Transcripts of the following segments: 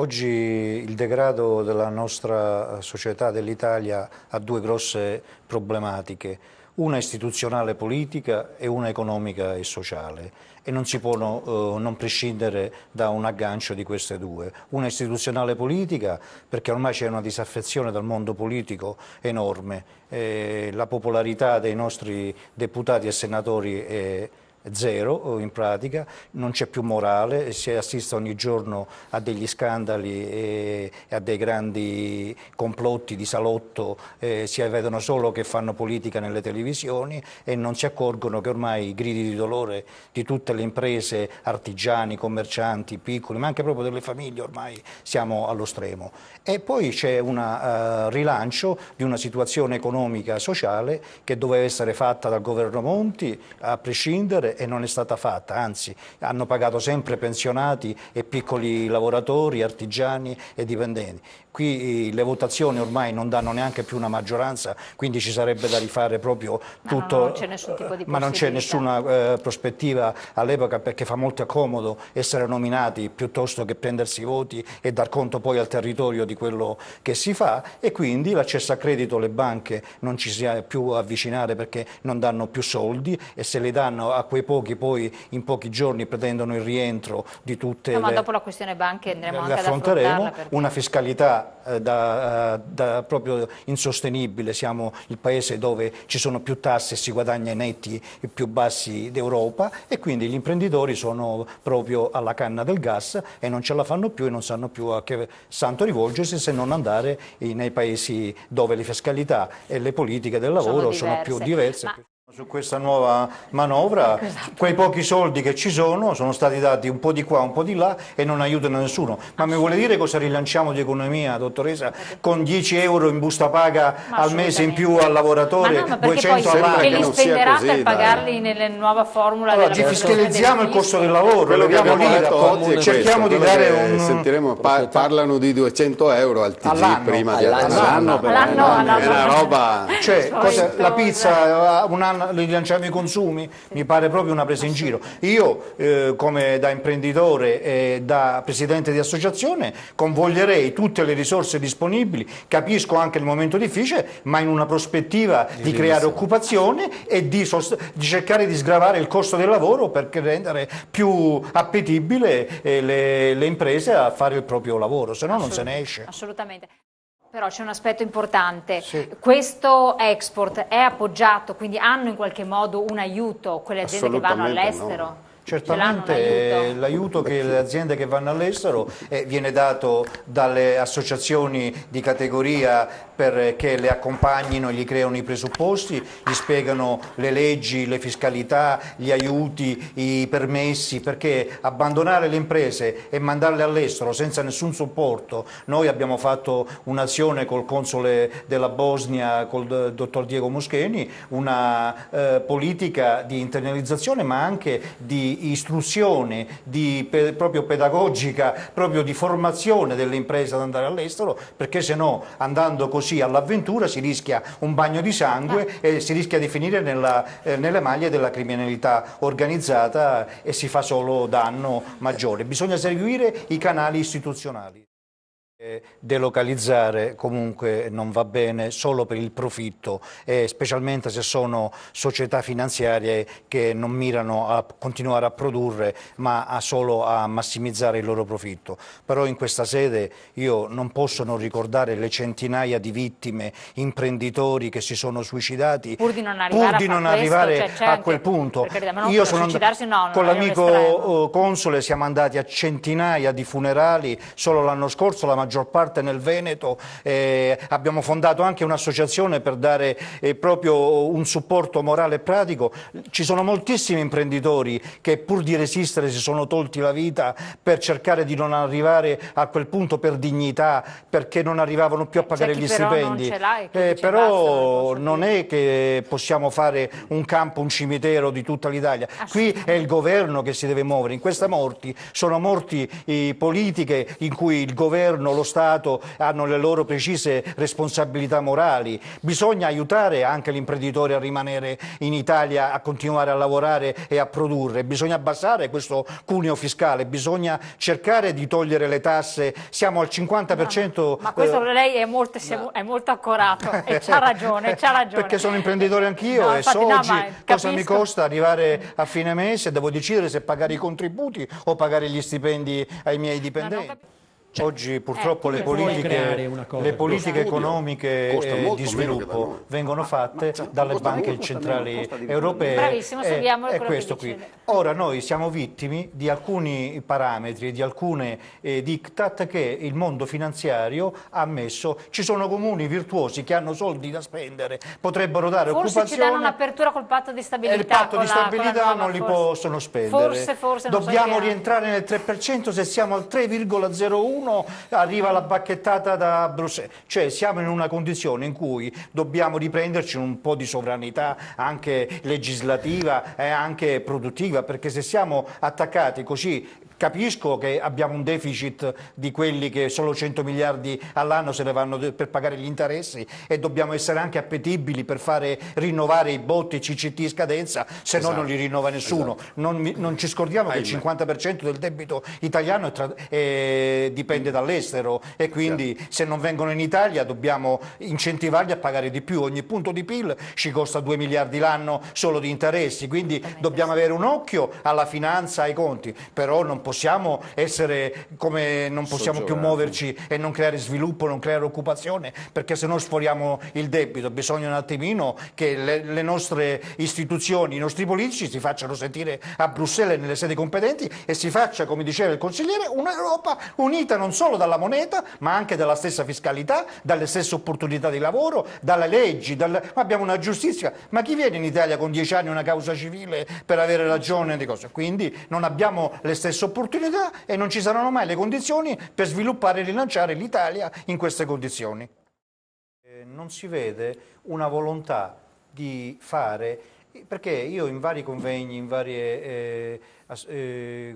oggi il degrado della nostra società, dell'Italia, ha due grosse problematiche, una istituzionale politica e una economica e sociale, e non si può non prescindere da un aggancio di queste due. Una istituzionale politica perché ormai c'è una disaffezione dal mondo politico enorme, la popolarità dei nostri deputati e senatori è zero in pratica, non c'è più morale, si assiste ogni giorno a degli scandali e a dei grandi complotti di salotto, si vedono solo che fanno politica nelle televisioni e non si accorgono che ormai i gridi di dolore di tutte le imprese, artigiani, commercianti, piccoli, ma anche proprio delle famiglie, ormai siamo allo stremo. E poi c'è un rilancio di una situazione economica sociale che doveva essere fatta dal governo Monti a prescindere, e non è stata fatta, anzi hanno pagato sempre pensionati e piccoli lavoratori, artigiani e dipendenti. Qui le votazioni ormai non danno neanche più una maggioranza, quindi ci sarebbe da rifare proprio tutto. Non c'è nessun tipo di ma non c'è nessuna prospettiva all'epoca, perché fa molto comodo essere nominati piuttosto che prendersi i voti e dar conto poi al territorio di quello che si fa, e quindi l'accesso a credito le banche non ci si più avvicinare perché non danno più soldi, e se li danno a quei pochi poi in pochi giorni pretendono il rientro di tutte ma dopo la questione banche andremo anche ad affronteremo, affrontarla, una fiscalità proprio insostenibile. Siamo il paese dove ci sono più tasse e si guadagna i netti più bassi d'Europa, e quindi gli imprenditori sono proprio alla canna del gas e non ce la fanno più e non sanno più a che santo rivolgersi se non andare nei paesi dove le fiscalità e le politiche del lavoro sono più diverse. Su questa nuova manovra, quei pochi soldi che ci sono stati dati un po' di qua, un po' di là, e non aiutano nessuno. Ma mi vuole dire cosa rilanciamo di economia, dottoressa, con 10 euro in busta paga al mese in più al lavoratore, ma 200 all'anno? Che li spenderà per pagarli nella nuova formula allora, defiscalizziamo il costo del lavoro, leviamo l'IRAP, cerchiamo di dare un... Sentiremo, parlano di 200 euro al TG prima di all'anno. È una roba... Cioè, la pizza un anno rilanciamo i consumi, mi pare proprio una presa in giro. Io come da imprenditore e da presidente di associazione convoglierei tutte le risorse disponibili, capisco anche il momento difficile, ma in una prospettiva di creare occupazione e di cercare di sgravare il costo del lavoro per rendere più appetibile le imprese a fare il proprio lavoro, se no non se ne esce. Assolutamente. Però c'è un aspetto importante, sì. Questo export è appoggiato, quindi hanno in qualche modo un aiuto quelle aziende che vanno all'estero? No. Certamente l'aiuto che le aziende che vanno all'estero viene dato dalle associazioni di categoria perché le accompagnino, gli creano i presupposti, gli spiegano le leggi, le fiscalità, gli aiuti, i permessi, perché abbandonare le imprese e mandarle all'estero senza nessun supporto. Noi abbiamo fatto un'azione col console della Bosnia, col dottor Diego Moscheni, una politica di internalizzazione ma anche di istruzione, proprio pedagogica, proprio di formazione delle imprese ad andare all'estero, perché se no andando così all'avventura si rischia un bagno di sangue e si rischia di finire nelle maglie della criminalità organizzata e si fa solo danno maggiore. Bisogna seguire i canali istituzionali. Delocalizzare comunque non va bene solo per il profitto, specialmente se sono società finanziarie che non mirano a continuare a produrre ma solo a massimizzare il loro profitto. Però in questa sede io non posso non ricordare le centinaia di vittime, imprenditori che si sono suicidati pur di non arrivare, a quel punto. Io sono con l'amico console, siamo andati a centinaia di funerali solo l'anno scorso, la maggior parte nel Veneto, abbiamo fondato anche un'associazione per dare proprio un supporto morale e pratico. Ci sono moltissimi imprenditori che pur di resistere si sono tolti la vita per cercare di non arrivare a quel punto per dignità, perché non arrivavano più a pagare gli stipendi. Però non è che possiamo fare un campo, un cimitero di tutta l'Italia. Qui è il governo che si deve muovere. In queste morti sono morti politiche in cui il governo, lo Stato hanno le loro precise responsabilità morali. Bisogna aiutare anche l'imprenditore a rimanere in Italia, a continuare a lavorare e a produrre. Bisogna abbassare questo cuneo fiscale, bisogna cercare di togliere le tasse. Siamo al 50%. Ma questo lei è molto accorato e c'ha ragione, c'ha ragione. Perché sono imprenditore anch'io, no, e infatti, so oggi ma cosa mi costa arrivare a fine mese, devo decidere se pagare i contributi o pagare gli stipendi ai miei dipendenti. Oggi purtroppo le politiche economiche di sviluppo vengono fatte dalle banche centrali europee. Bravissimo, seguiamo è quello questo che qui. Ora noi siamo vittime di alcuni parametri, di alcune diktat che il mondo finanziario ha messo. Ci sono comuni virtuosi che hanno soldi da spendere, potrebbero dare occupazione. Forse ci danno un'apertura col patto di stabilità. Il patto di stabilità non li possono spendere. Forse dobbiamo rientrare nel 3%, se siamo al 3,01 arriva la bacchettata da Bruxelles. Cioè siamo in una condizione in cui dobbiamo riprenderci un po' di sovranità anche legislativa e anche produttiva, perché se siamo attaccati così. Capisco che abbiamo un deficit di quelli che solo 100 miliardi all'anno se ne vanno per pagare gli interessi, e dobbiamo essere anche appetibili per fare rinnovare i botti CCT in scadenza, se no non li rinnova nessuno. Non ci scordiamo che il 50% del debito italiano dipende dall'estero, e quindi se non vengono in Italia dobbiamo incentivarli a pagare di più. Ogni punto di PIL ci costa 2 miliardi l'anno solo di interessi, quindi dobbiamo avere un occhio alla finanza, ai conti, però non possiamo essere come non possiamo più muoverci e non creare sviluppo, non creare occupazione, perché se no sforiamo il debito. Bisogna un attimino che le nostre istituzioni, i nostri politici si facciano sentire a Bruxelles nelle sedi competenti, e si faccia, come diceva il consigliere, un'Europa unita non solo dalla moneta ma anche dalla stessa fiscalità, dalle stesse opportunità di lavoro, dalle leggi, abbiamo una giustizia. Ma chi viene in Italia con 10 anni una causa civile per avere ragione di cose? Quindi non abbiamo le stesse opportunità e non ci saranno mai le condizioni per sviluppare e rilanciare l'Italia in queste condizioni. Non si vede una volontà di fare, perché io in vari convegni, in varie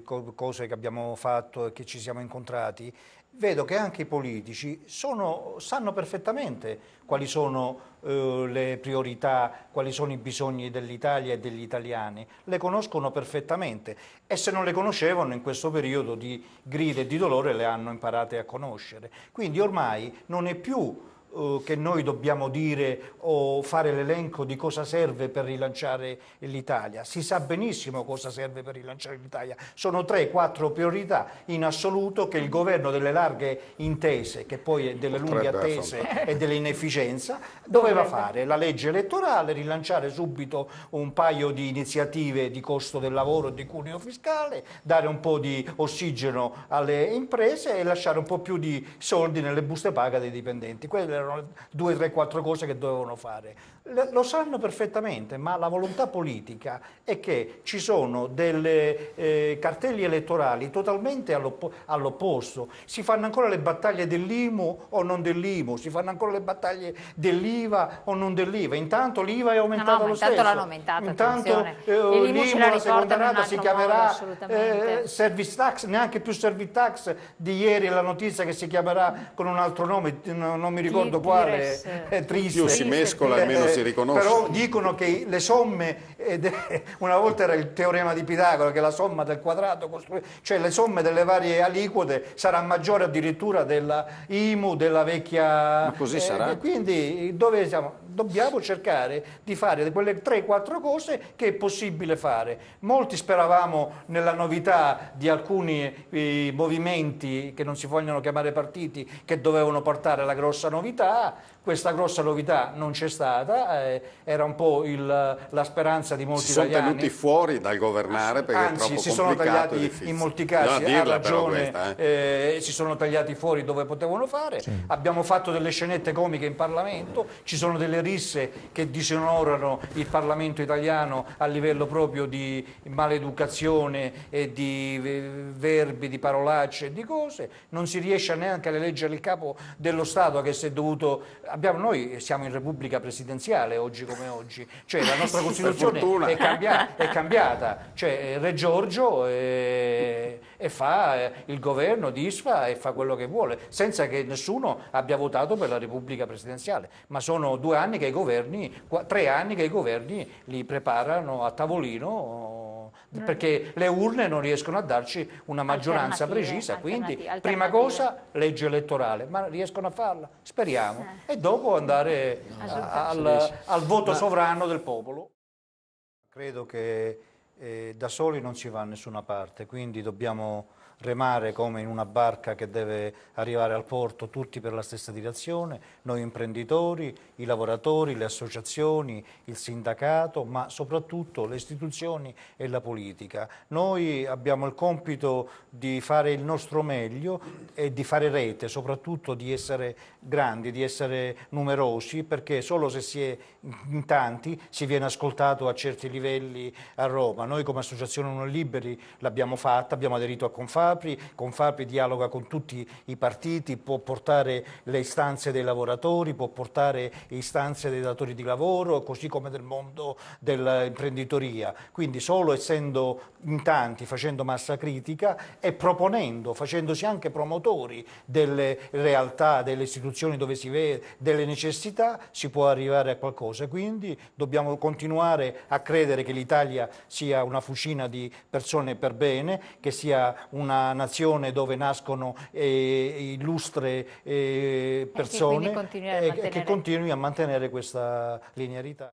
cose che abbiamo fatto e che ci siamo incontrati, vedo che anche i politici sanno perfettamente quali sono le priorità, quali sono i bisogni dell'Italia e degli italiani, le conoscono perfettamente, e se non le conoscevano in questo periodo di grida e di dolore le hanno imparate a conoscere. Quindi ormai non è più che noi dobbiamo dire o fare l'elenco di cosa serve per rilanciare l'Italia. Si sa benissimo cosa serve per rilanciare l'Italia. Sono 3-4 priorità in assoluto che il governo delle larghe intese, che poi è delle lunghe attese e dell'inefficienza, doveva fare. La legge elettorale, rilanciare subito un paio di iniziative di costo del lavoro e di cuneo fiscale, dare un po' di ossigeno alle imprese e lasciare un po' più di soldi nelle buste paga dei dipendenti. Quelle erano 2, 3, 4 cose che dovevano fare. Lo sanno perfettamente, ma la volontà politica è che ci sono delle cartelli elettorali totalmente all'opposto. Si fanno ancora le battaglie dell'IMU o non dell'IMU, si fanno ancora le battaglie dell'IVA o non dell'IVA. Intanto l'IVA è aumentata lo stesso. Intanto l'hanno aumentata, intanto l'IMU, la seconda rata, si chiamerà service tax, neanche più service tax. Di ieri la notizia che si chiamerà con un altro nome, non mi ricordo quale, è triste. Più si mescola e meno si riconosce. Però dicono che le somme, una volta era il teorema di Pitagora, che la somma del quadrato, cioè le somme delle varie aliquote sarà maggiore addirittura della IMU, della vecchia. Ma così sarà. Quindi dove siamo? Dobbiamo cercare di fare quelle 3-4 cose che è possibile fare. Molti speravamo nella novità di alcuni movimenti che non si vogliono chiamare partiti, che dovevano portare la grossa novità. Questa grossa novità non c'è stata, era un po' la speranza di molti italiani. Si sono tenuti fuori dal governare perché anzi, è troppo si sono tagliati in molti casi, ha ragione, si sono tagliati fuori dove potevano fare. Sì. Abbiamo fatto delle scenette comiche in Parlamento, ci sono delle risse che disonorano il Parlamento italiano a livello proprio di maleducazione e di verbi, di parolacce e di cose. Non si riesce neanche a eleggere il capo dello Stato, che si è dovuto... noi siamo in Repubblica presidenziale oggi come oggi, cioè la nostra Costituzione fortuna. è cambiata, cioè Re Giorgio e fa il governo, disfa e fa quello che vuole, senza che nessuno abbia votato per la Repubblica presidenziale, ma sono 2 anni che i governi, 3 anni che i governi li preparano a tavolino, perché le urne non riescono a darci una maggioranza precisa, quindi prima cosa legge elettorale, ma riescono a farla, speriamo, e dopo andare al voto sovrano del popolo. Credo che da soli non si va a nessuna parte, quindi dobbiamo remare come in una barca che deve arrivare al porto, tutti per la stessa direzione, noi imprenditori, i lavoratori, le associazioni, il sindacato, ma soprattutto le istituzioni e la politica. Noi abbiamo il compito di fare il nostro meglio e di fare rete, soprattutto di essere grandi, di essere numerosi, perché solo se si è in tanti si viene ascoltato a certi livelli a Roma. Noi come Associazione Non Liberi l'abbiamo fatta, abbiamo aderito a Confapri dialoga con tutti i partiti, può portare le istanze dei lavoratori, può portare le istanze dei datori di lavoro, così come del mondo dell'imprenditoria. Quindi solo essendo in tanti, facendo massa critica e proponendo, facendosi anche promotori delle realtà, delle istituzioni dove si vede, delle necessità, si può arrivare a qualcosa. Quindi dobbiamo continuare a credere che l'Italia sia una fucina di persone per bene, che sia una nazione dove nascono illustre persone, e che continui a mantenere questa linearità.